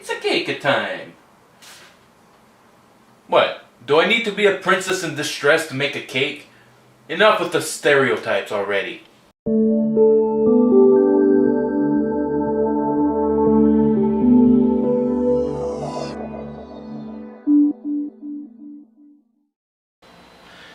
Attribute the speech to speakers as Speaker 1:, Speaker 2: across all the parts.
Speaker 1: It's a cake time. What? Do I need to be a princess in distress to make a cake? Enough with the stereotypes already.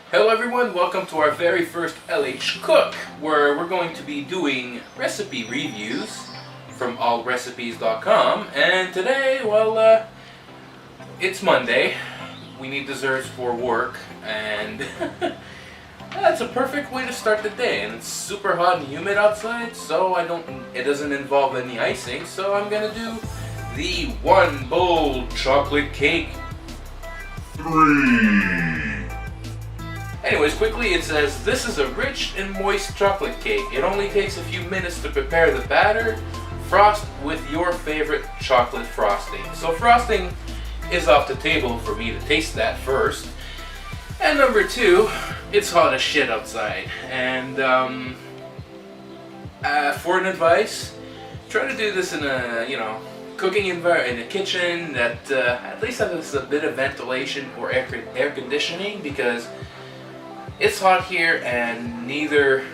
Speaker 1: Hello everyone, welcome to our very first LHCook, where we're going to be doing recipe reviews from allrecipes.com. And today, well, it's Monday. We need desserts for work, and that's a perfect way to start the day. And it's super hot and humid outside, so it doesn't involve any icing, so I'm gonna do the one bowl chocolate cake 3. Anyways, quickly it says, this is a rich and moist chocolate cake. It only takes a few minutes to prepare the batter. Frost with your favorite chocolate frosting. So frosting is off the table for me to taste that first. And number 2, it's hot as shit outside. And for an advice, try to do this in a, cooking environment, in a kitchen that at least has a bit of ventilation or air conditioning, because it's hot here and neither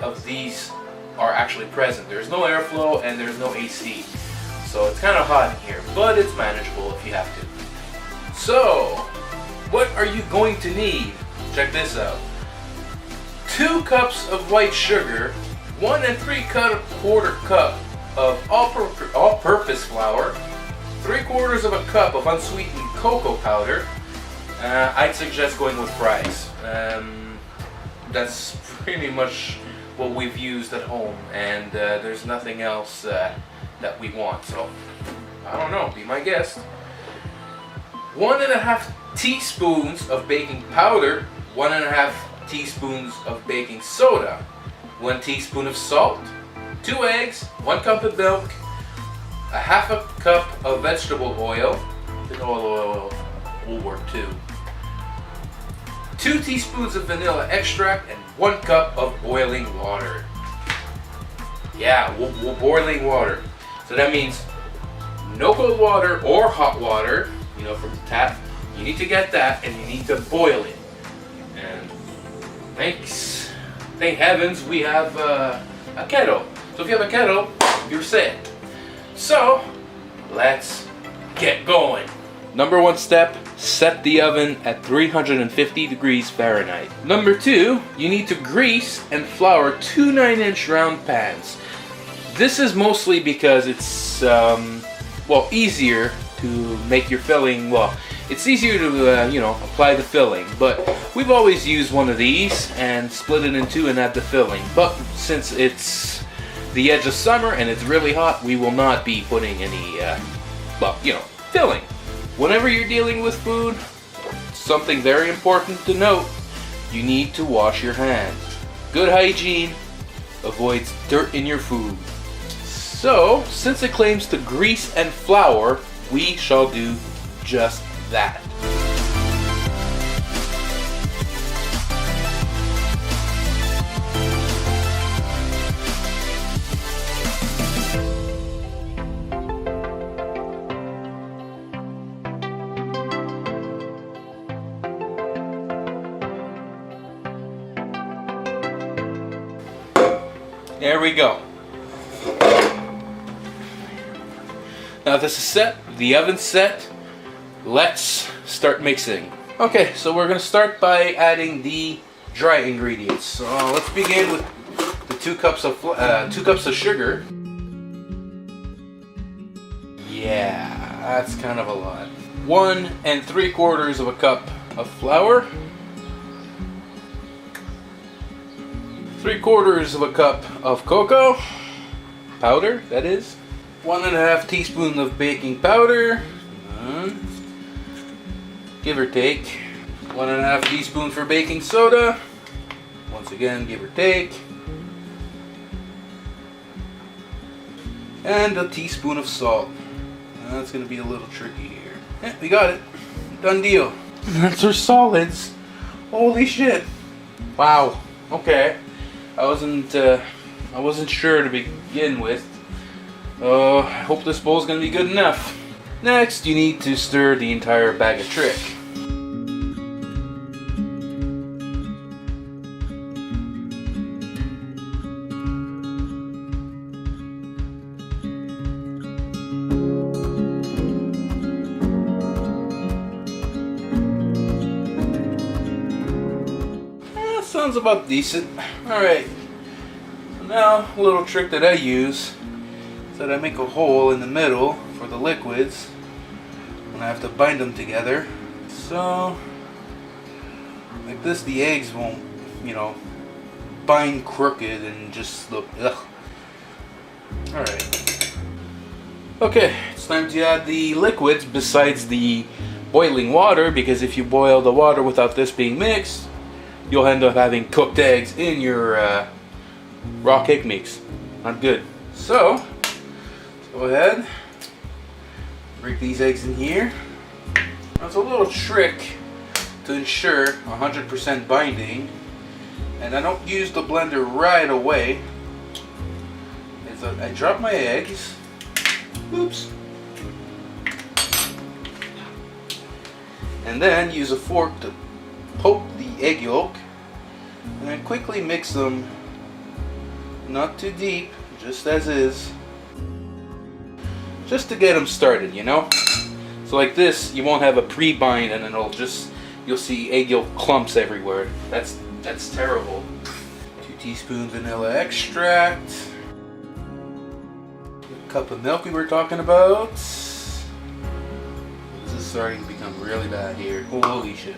Speaker 1: of these are actually present. There's no airflow and there's no AC. So it's kind of hot in here, but it's manageable if you have to. So, what are you going to need? Check this out. 2 cups of white sugar, 1 3/4 cup of all-purpose flour, 3/4 of a cup of unsweetened cocoa powder. I'd suggest going with fries. That's pretty much what we've used at home, and there's nothing else that we want, so I don't know, be my guest. 1.5 teaspoons of baking powder, 1.5 teaspoons of baking soda, 1 teaspoon of salt, 2 eggs, 1 cup of milk, 1/2 cup of vegetable oil. Olive oil will work too. 2 teaspoons of vanilla extract and 1 cup of boiling water. Yeah, boiling water. So that means no cold water or hot water, from the tap. You need to get that and you need to boil it. And thank heavens we have a kettle. So if you have a kettle, you're set. So let's get going. Number 1 step, set the oven at 350 degrees Fahrenheit. Number 2, you need to grease and flour 2 9-inch round pans. This is mostly because it's, easier to make your filling, it's easier to, apply the filling. But we've always used one of these and split it in 2 and add the filling. But since it's the edge of summer and it's really hot, we will not be putting any, filling. Whenever you're dealing with food, something very important to note, you need to wash your hands. Good hygiene avoids dirt in your food. So, since it claims to grease and flour, we shall do just that. There we go. Now this is set, the oven's set. Let's start mixing. Okay, so we're gonna start by adding the dry ingredients. So let's begin with the 2 cups of sugar. Yeah, that's kind of a lot. 1 3/4 of a cup of flour. 3/4 of a cup of cocoa powder, that is. 1.5 teaspoons of baking powder, give or take. 1.5 teaspoons for baking soda, once again, give or take. And a teaspoon of salt. That's going to be a little tricky here. Yeah, we got it. Done deal. That's our solids. Holy shit. Wow. Okay. I wasn't sure to begin with. I hope this bowl's gonna be good enough. Next, you need to stir the entire bag of trick. Sounds about decent. Alright, so now a little trick that I use is that I make a hole in the middle for the liquids and I have to bind them together. So, like this, the eggs won't, you know, bind crooked and just look, ugh. Alright. Okay, it's time to add the liquids besides the boiling water, because if you boil the water without this being mixed, you'll end up having cooked eggs in your raw cake mix. Not good. So, let's go ahead, break these eggs in here. That's a little trick to ensure 100% binding, and I don't use the blender right away. I drop my eggs. Oops. And then use a fork to poke the egg yolk, and then quickly mix them, not too deep, just as is, just to get them started, you know. So like this, you won't have a pre-bind, and then you'll see egg yolk clumps everywhere. That's terrible. 2 teaspoons vanilla extract, a cup of milk we were talking about. This is starting to become really bad here. Holy shit.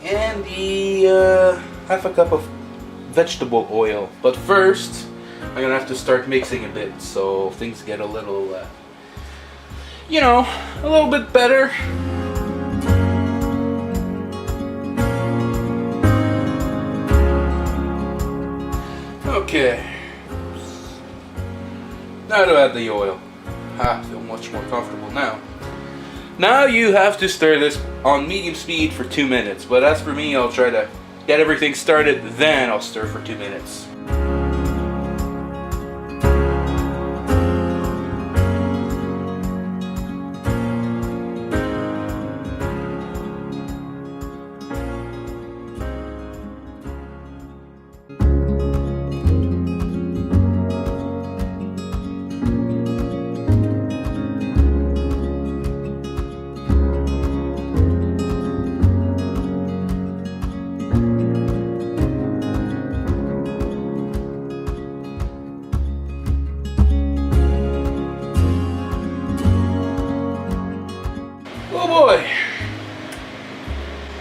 Speaker 1: And the half a cup of vegetable oil. But first, I'm gonna have to start mixing a bit so things get a little, you know, a little bit better. Okay. Now to add the oil. I feel much more comfortable now. Now you have to stir this on medium speed for 2 minutes, but as for me, I'll try to get everything started, then I'll stir for 2 minutes. Oh boy!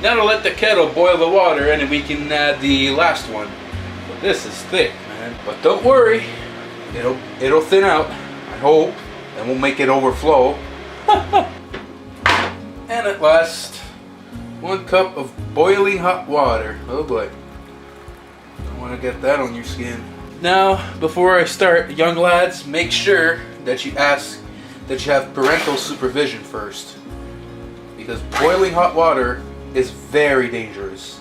Speaker 1: Now to let the kettle boil the water and we can add the last one. But this is thick, man. But don't worry, it'll thin out, I hope, and we'll make it overflow. And at last, 1 cup of boiling hot water. Oh boy. Don't want to get that on your skin. Now, before I start, young lads, make sure that you have parental supervision first, because boiling hot water is very dangerous.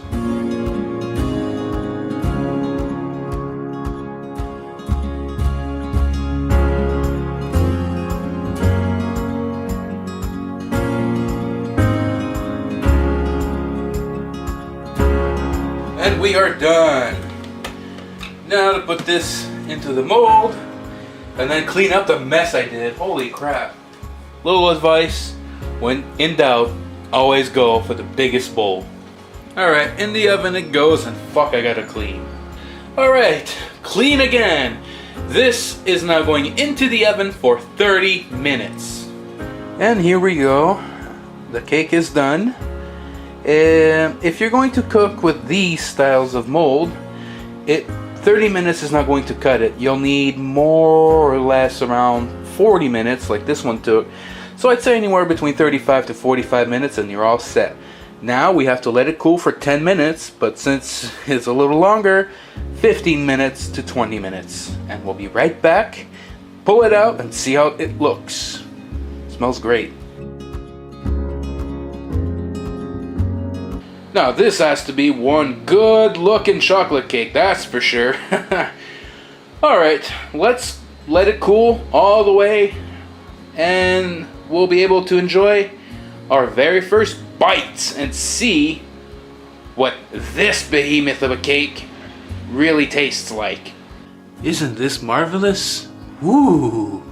Speaker 1: And we are done. Now to put this into the mold and then clean up the mess I did. Holy crap. Little advice, when in doubt, always go for the biggest bowl. Alright, in the oven it goes, and fuck, I gotta clean. Alright, clean again. This is now going into the oven for 30 minutes. And here we go. The cake is done. If you're going to cook with these styles of mold, 30 minutes is not going to cut it. You'll need more or less around 40 minutes like this one took. So I'd say anywhere between 35 to 45 minutes and you're all set. Now we have to let it cool for 10 minutes, but since it's a little longer, 15 minutes to 20 minutes. And we'll be right back, pull it out and see how it looks. Smells great. Now this has to be one good looking chocolate cake, that's for sure. Alright, let's let it cool all the way, and we'll be able to enjoy our very first bites and see what this behemoth of a cake really tastes like. Isn't this marvelous? Woo!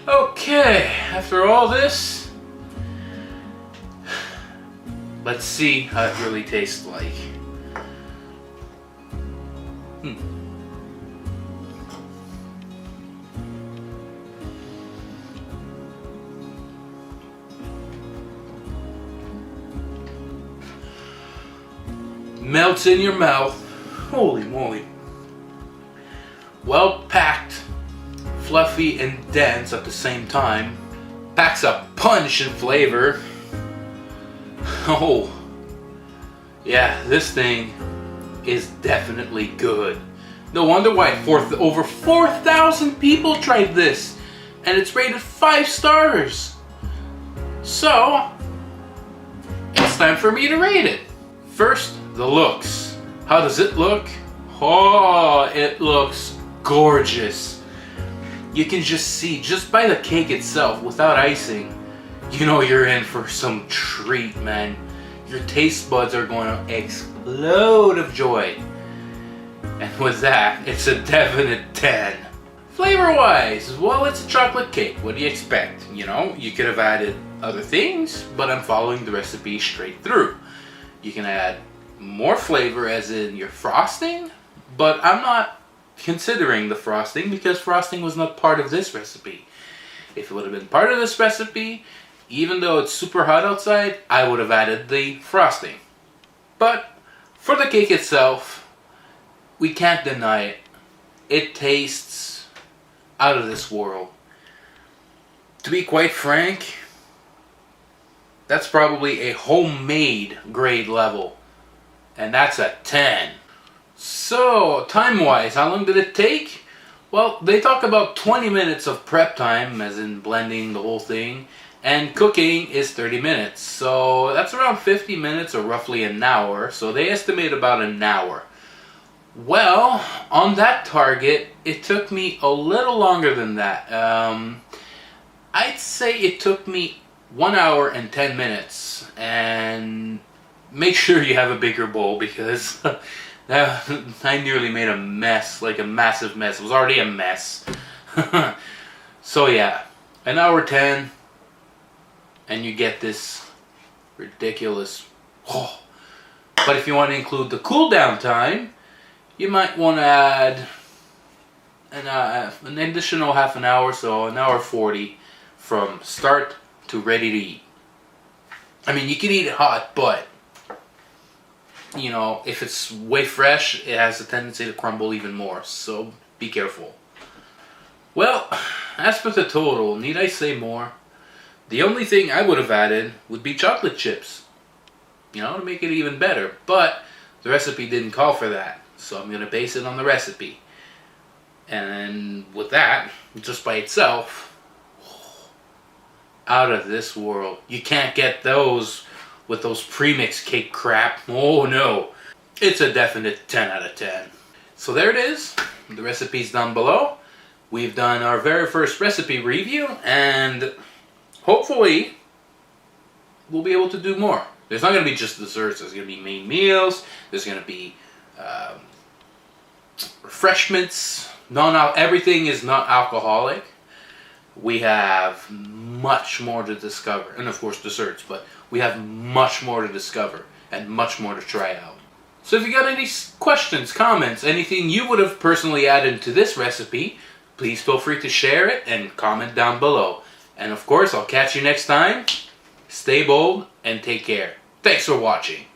Speaker 1: Okay, after all this, let's see how it really tastes like. Melts in your mouth. Holy moly. Well packed, fluffy and dense at the same time. Packs a punch in flavor. Oh, yeah, this thing is definitely good. No wonder why over 4,000 people tried this, and it's rated 5 stars. So, it's time for me to rate it. First, the looks. How does it look? Oh, it looks gorgeous. You can just see, just by the cake itself, without icing, you know you're in for some treat, man. Your taste buds are going to explode of joy. And with that, it's a definite 10. Flavor-wise, well, it's a chocolate cake. What do you expect? You know, you could have added other things, but I'm following the recipe straight through. You can add more flavor as in your frosting, but I'm not considering the frosting because frosting was not part of this recipe. If it would have been part of this recipe, even though it's super hot outside, I would have added the frosting. But for the cake itself, we can't deny it. It tastes out of this world. To be quite frank, that's probably a homemade grade level. And that's a 10. So, time-wise, how long did it take? Well, they talk about 20 minutes of prep time, as in blending the whole thing, and cooking is 30 minutes. So, that's around 50 minutes or roughly an hour. So, they estimate about an hour. Well, on that target, it took me a little longer than that. I'd say it took me 1 hour and 10 minutes. And make sure you have a bigger bowl because I nearly made a mess, like a massive mess. It was already a mess. So yeah, an hour 10 and you get this ridiculous. Oh. But if you want to include the cool down time, you might want to add an additional half an hour, so an hour 40 from start to ready to eat. I mean, you can eat it hot, but you know, if it's way fresh, it has a tendency to crumble even more, so be careful. Well, as for the total, need I say more? The only thing I would have added would be chocolate chips, you know, to make it even better, but the recipe didn't call for that, so I'm going to base it on the recipe. And with that, just by itself, out of this world. You can't get those with those premix cake crap. Oh no. It's a definite 10 out of 10. So there it is. The recipe's down below. We've done our very first recipe review, and hopefully we'll be able to do more. There's not going to be just desserts. There's going to be main meals. There's going to be refreshments. Everything is not alcoholic. We have much more to discover, and of course desserts, but we have much more to discover and much more to try out. So if you got any questions, comments, anything you would have personally added to this recipe, please feel free to share it and comment down below. And of course, I'll catch you next time. Stay bold and take care. Thanks for watching.